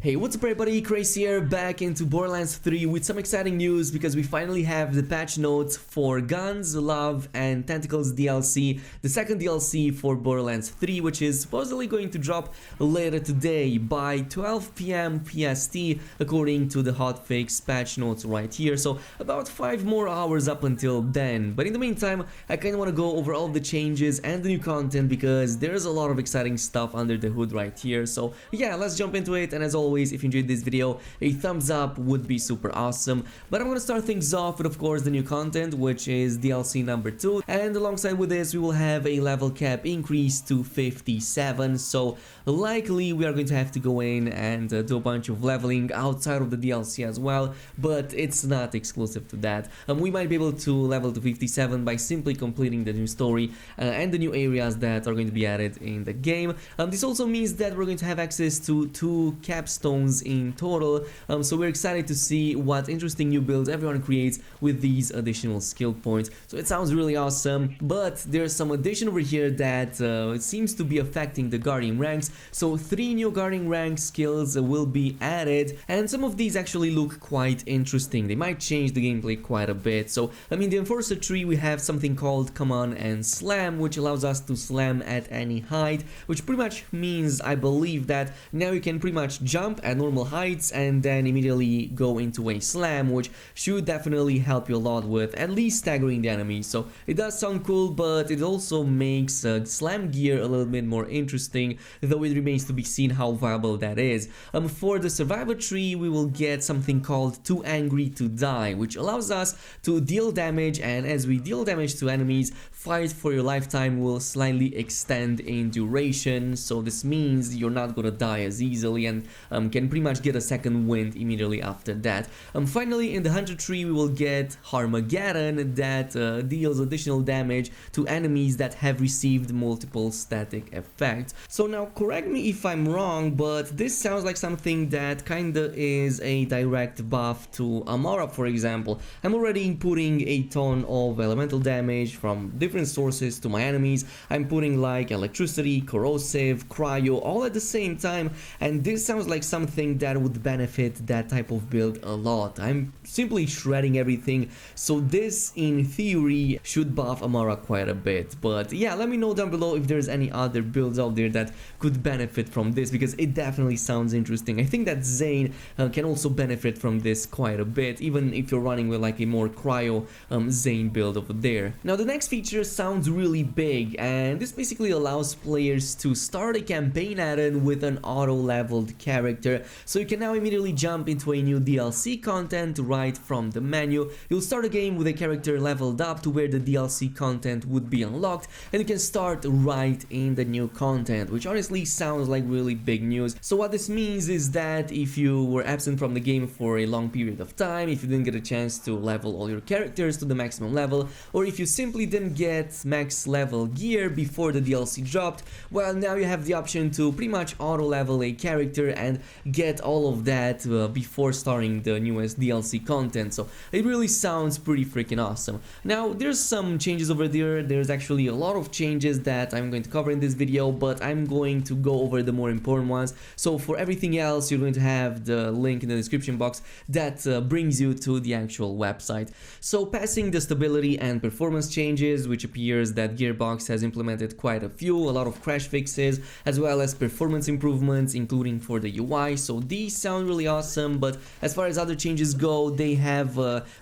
Hey, what's up everybody, Chris here, back into Borderlands 3 with some exciting news because we finally have the patch notes for Guns, Love and Tentacles DLC, the second DLC for Borderlands 3, which is supposedly going to drop later today by 12 PM PST according to the hotfix patch notes right here, so about 5 more hours up until then. But in the meantime, I kinda wanna go over all the changes and the new content because there's a lot of exciting stuff under the hood right here. So yeah, let's jump into it, and as always, if you enjoyed this video, a thumbs up would be super awesome. But I'm gonna start things off with, of course, the new content, which is DLC number 2, and alongside with this we will have a level cap increase to 57, so likely we are going to have to go in and do a bunch of leveling outside of the DLC as well, but it's not exclusive to that. We might be able to level to 57 by simply completing the new story and the new areas that are going to be added in the game. This also means that we're going to have access to 2 capstones in total, so we're excited to see what interesting new builds everyone creates with these additional skill points. So it sounds really awesome, but there's some addition over here that seems to be affecting the Guardian ranks. So 3 new Guardian rank skills will be added, and some of these actually look quite interesting. They might change the gameplay quite a bit. So I mean, the Enforcer tree, we have something called Come On and Slam, which allows us to slam at any height, which pretty much means, I believe, that now you can pretty much jump at normal heights and then immediately go into a slam, which should definitely help you a lot with at least staggering the enemy. So it does sound cool, but it also makes slam gear a little bit more interesting, though it remains to be seen how viable that is. For the survivor tree, we will get something called Too Angry to Die, which allows us to deal damage, and as we deal damage to enemies, fight for your lifetime will slightly extend in duration. So this means you're not gonna die as easily and can pretty much get a second wind immediately after that. Finally, in the Hunter tree, we will get Harmageddon, that deals additional damage to enemies that have received multiple static effects. So now, correct me if I'm wrong, but this sounds like something that kinda is a direct buff to Amara, for example. I'm already inputting a ton of elemental damage from different sources to my enemies. I'm putting like electricity, corrosive, cryo, all at the same time, and this sounds like something that would benefit that type of build a lot. I'm simply shredding everything, so this in theory should buff Amara quite a bit. But yeah, let me know down below if there's any other builds out there that could benefit from this, because it definitely sounds interesting. I think that Zane can also benefit from this quite a bit, even if you're running with like a more cryo Zane build over there. Now the next feature sounds really big, and this basically allows players to start a campaign add-on with an auto-leveled character. So you can now immediately jump into a new DLC content right from the menu. You'll start a game with a character leveled up to where the DLC content would be unlocked, and you can start right in the new content, which honestly sounds like really big news. So what this means is that if you were absent from the game for a long period of time, if you didn't get a chance to level all your characters to the maximum level, or if you simply didn't get max level gear before the DLC dropped, well, now you have the option to pretty much auto level a character and get all of that before starting the newest DLC content. So it really sounds pretty freaking awesome. Now there's some changes over there. There's actually a lot of changes that I'm going to cover in this video, but I'm going to go over the more important ones. So for everything else, you're going to have the link in the description box that brings you to the actual website. So passing the stability and performance changes, which appears that Gearbox has implemented quite a few, a lot of crash fixes, as well as performance improvements, including for the UI. So these sound really awesome, but as far as other changes go, they have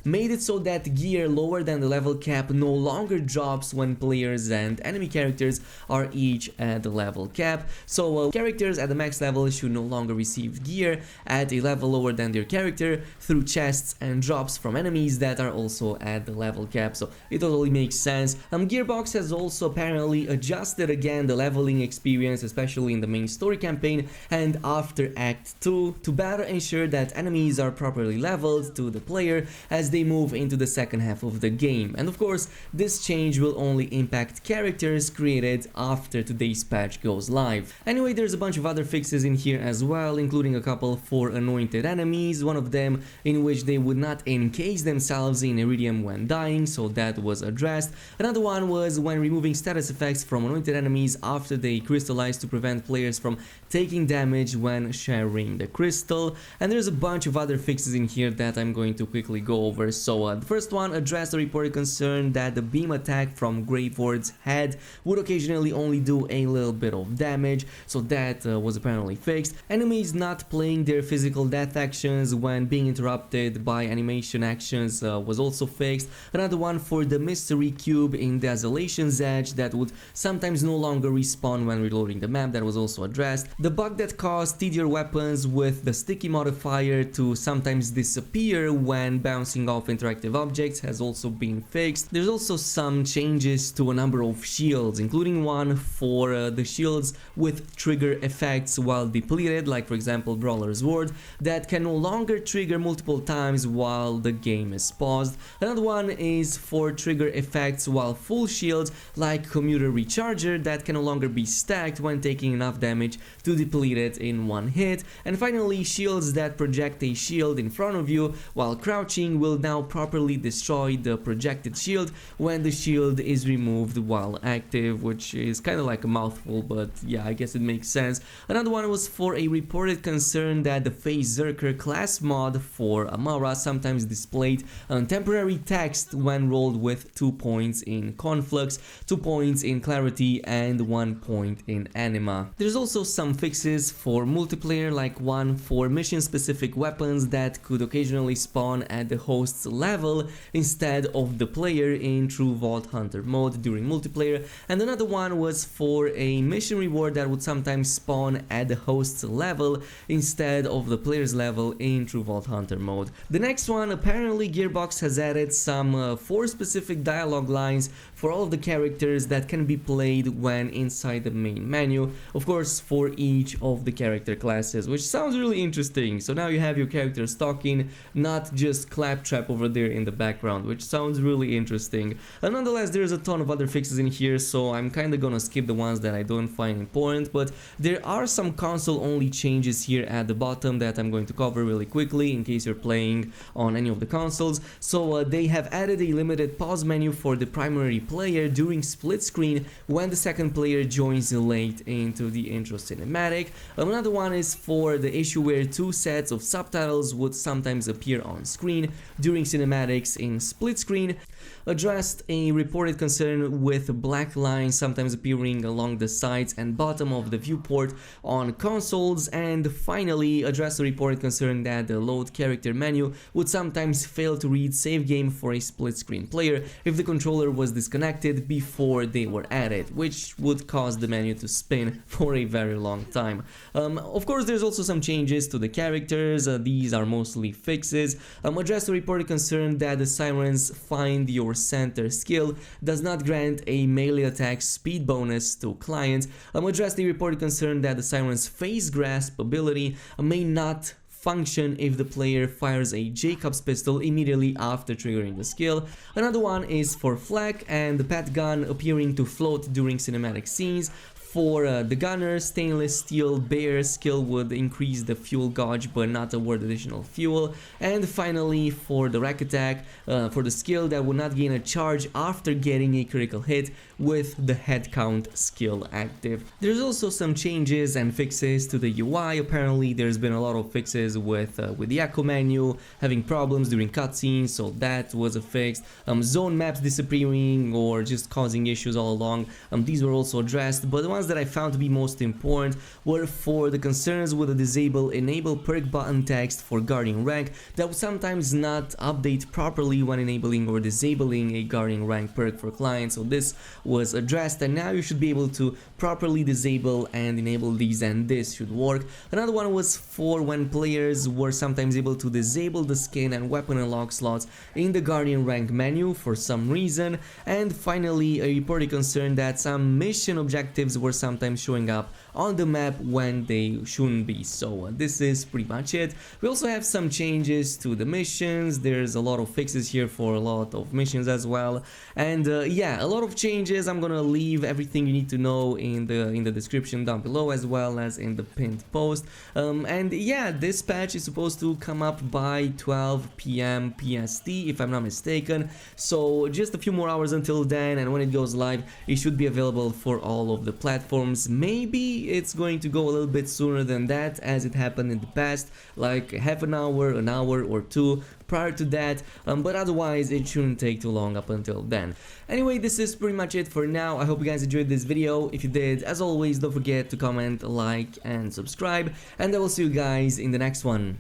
made it so that gear lower than the level cap no longer drops when players and enemy characters are each at the level cap. So characters at the max level should no longer receive gear at a level lower than their character through chests and drops from enemies that are also at the level cap. So it totally makes sense. Gearbox has also apparently adjusted again the leveling experience, especially in the main story campaign and after Act 2, to better ensure that enemies are properly leveled to the player as they move into the second half of the game. And of course, this change will only impact characters created after today's patch goes live. Anyway, there's a bunch of other fixes in here as well, including a couple for anointed enemies, one of them in which they would not encase themselves in iridium when dying, so that was addressed. Another one was when removing status effects from anointed enemies after they crystallize to prevent players from taking damage when sharing the crystal, and there's a bunch of other fixes in here that I'm going to quickly go over. So the first one addressed the reported concern that the beam attack from Graveord's head would occasionally only do a little bit of damage, so that was apparently fixed. Enemies not playing their physical death actions when being interrupted by animation actions was also fixed. Another one for the mystery cube in Desolation's Edge that would sometimes no longer respawn when reloading the map, that was also addressed. The bug that caused TDR weapons with the sticky modifier to sometimes disappear when bouncing off interactive objects has also been fixed. There's also some changes to a number of shields, including one for the shields with trigger effects while depleted, like for example Brawler's Ward, that can no longer trigger multiple times while the game is paused. Another one is for trigger effects while full shields, like Commuter Recharger, that can no longer be stacked when taking enough damage to deplete it in one hit. And finally, shields that project a shield in front of you while crouching will now properly destroy the projected shield when the shield is removed while active, which is kind of like a mouthful, but yeah, I guess it makes sense. Another one was for a reported concern that the Phase Zerker class mod for Amara sometimes displayed temporary text when rolled with 2 points in Conflux, 2 points in Clarity, and 1 point in Anima. There's also some fixes for multiplayer, like one for mission specific weapons that could occasionally spawn at the host's level instead of the player in true Vault Hunter mode during multiplayer, and another one was for a mission reward that would sometimes spawn at the host's level instead of the player's level in true Vault Hunter mode. The next one, apparently Gearbox has added some 4 specific dialogue lines for all of the characters that can be played when inside the main menu, of course for each of the character classes, which sounds really interesting. So now you have your characters talking, not just Claptrap over there in the background, which sounds really interesting. And nonetheless, there's a ton of other fixes in here, so I'm kinda gonna skip the ones that I don't find important, but there are some console only changes here at the bottom that I'm going to cover really quickly in case you're playing on any of the consoles. So they have added a limited pause menu for the primary player during split screen when the second player joins late into the intro cinematic. Another one is for the issue where 2 sets of subtitles would sometimes appear on screen during cinematics in split screen. Addressed a reported concern with black lines sometimes appearing along the sides and bottom of the viewport on consoles, and finally addressed a reported concern that the load character menu would sometimes fail to read save game for a split screen player if the controller was disconnected before they were added, which would cause the menu to spin for a very long time. Of course, there's also some changes to the characters. These are mostly fixes. Addressed a reported concern that the Siren's Find Your Center skill does not grant a melee attack speed bonus to clients. Addressed the reported concern that the Siren's Phase Grasp ability may not function if the player fires a Jacob's pistol immediately after triggering the skill. Another one is for flak and the pet gun appearing to float during cinematic scenes. For the gunner, stainless steel bear skill would increase the fuel gauge but not award additional fuel. And finally, for the rack attack, for the skill that would not gain a charge after getting a critical hit with the head count skill active. There's also some changes and fixes to the UI. Apparently there's been a lot of fixes with the echo menu having problems during cutscenes, so that was a fix. Zone maps disappearing or just causing issues all along, these were also addressed, but the ones that I found to be most important were for the concerns with the disable enable perk button text for guardian rank that would sometimes not update properly when enabling or disabling a guardian rank perk for clients. So this was addressed, and now you should be able to properly disable and enable these, and this should work. Another one was for when players were sometimes able to disable the skin and weapon unlock slots in the guardian rank menu for some reason. And finally, a reported concern that some mission objectives were sometimes showing up on the map when they shouldn't be. So this is pretty much it. We also have some changes to the missions. There's a lot of fixes here for a lot of missions as well, and yeah, a lot of changes. I'm gonna leave everything you need to know in the description down below, as well as in the pinned post. And yeah, this patch is supposed to come up by 12 PM PST if I'm not mistaken, so just a few more hours until then, and when it goes live it should be available for all of the platforms. Maybe maybe it's going to go a little bit sooner than that, as it happened in the past, like half an hour or two prior to that, but otherwise it shouldn't take too long up until then. Anyway, this is pretty much it for now. I hope you guys enjoyed this video. If you did, as always, don't forget to comment, like, and subscribe, and I will see you guys in the next one.